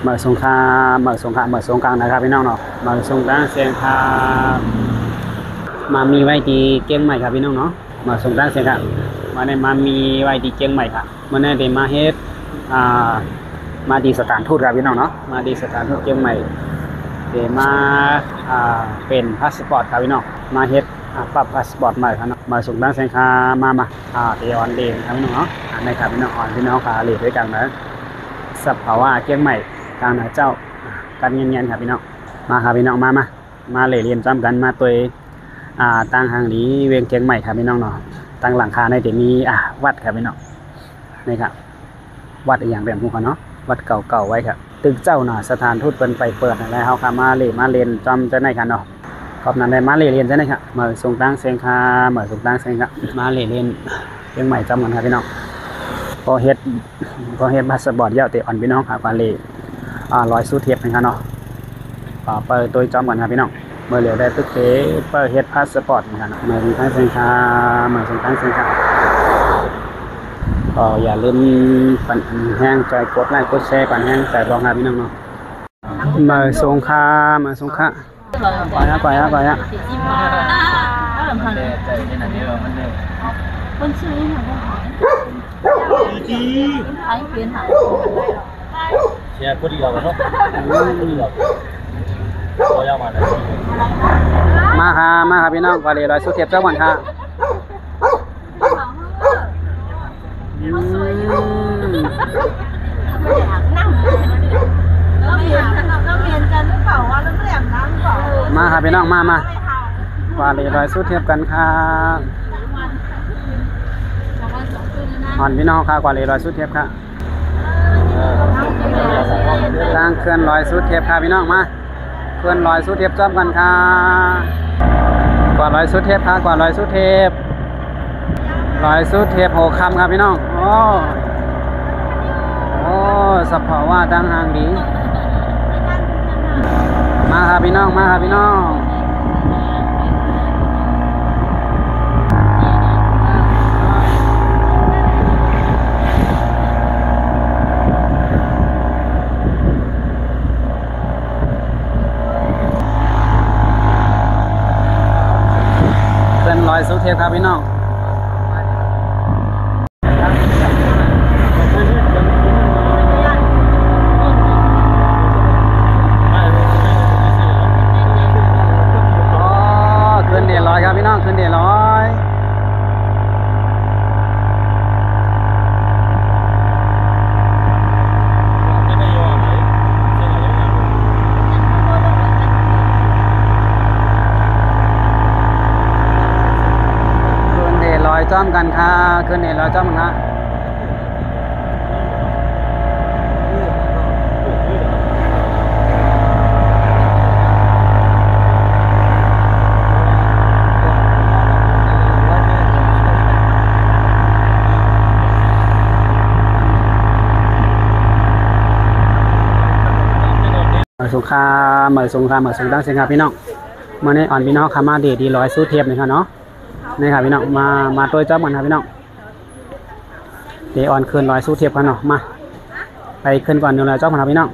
mở sông kha mở sông kangนะครับพี่น้องเนาะmở sông kangเสียงคามามีไว้ที่เชียงใหม่ครับพี่น้องเนาะmở sông kangเสียงคามาในมามีไว้ที่เชียงใหม่ครับมาในเดมาเฮ็ดมาดีสถานทูตครับพี่น้องเนาะมาดีสถานทูตเชียงใหม่เดมาเป็นพาสปอร์ตครับพี่น้องมาเฮ็ดปรับพาสปอร์ตใหม่ครับมาส่งตั้งเสียงคามาเดออนเลนครับพี่น้องเนาะในครับพี่น้องออนพี่น้องขาเลนด้วยกันนะสับเขาว่าเชียงใหม่ทางเจ้ากันเงียนๆครับพี่น้องมาครับพี่น้องมาเรียนจำกันมาตัวตั้งทางนี้เวียงเชียงใหม่ครับพี่น้องเนาะตั้งหลังคาในจะมีวัดครับพี่น้องนี่ครับวัดอย่างแบบพวกเขาเนาะวัดเก่าๆไว้ครับตึกเจ้าหน่ะสถานทูตเป็นไปเปิดอะไรเขาค่ะมาเรียนจำจะได้กันเนาะขอบนั้นได้มาเรียนจะได้ครับมาส่งตั้งเสียงคามาส่งตั้งเสียงครับมาเรียนเชียงใหม่จำกันครับพี่น้องพอเฮ็ดพาสปอร์ตเยอะเตะอ่อนพี่น้องครับกว่าเลยร้อยสู้เทียบนะครับเนาะเปิดตัวจอมก่อนครับพี่น้องเมื่อเหลียวได้ตึกเตะเปิดเฮ็ดพาสปอร์ตนะครับเมื่อส่งตั้งเสียงคามาส่งตั้งเสียงคาก็อย่าลืมปั่นแห้งใจกดไลค์กดแชร์ปั่นแห้งใจรองครับพี่น้องเนาะมาส่งคาไปฮะคนชื่อหาจีไอ้เปลี่ยนหาเชียร์คนเดียวกันเนาะมาครับพี่น้องก็เลยร้อยสุดเทียบเจ้าก่อนค่ะมาครับพี่น้องมาว่าเลยร้อยสุดเทียบกันค่ะอ่อนพี่น้องค่ะกว่าเลยร้อยสุดเทียบค่ะทางเคลื่อนร้อยสุดเทียบค่ะพี่น้องมาเคลื่อนร้อยสุดเทียบจอมกันค่ะกว่าร้อยสุดเทียบค่ะกว่าร้อยสุดเทียบโหคำครับพี่น้องโอ้สับเผาว่าตั้งห่างดีมาครับพี่น้องเป็นรอยสุเทพครับพี่น้องขึ้นเดียร้อยครับพี่น้องขึ้นเดียร้อยจอมกันค่ะคืนนี้เราจอมกันสงครามเหมือนสงตั้งเสียงครับพี่น้องมาในอ่อนพี่น้องค่ะมาดีร้อยสู้เทียบเลยค่ะเนาะนี่ครับพี่น้องมาตัวจ้ามันครับพี่น้องเดี๋ยวออนคืนร้อยสู้เทียบกันเนาะมาไปคืนก่อนเดี๋ยวเราจ้ามันครับพี่น้อง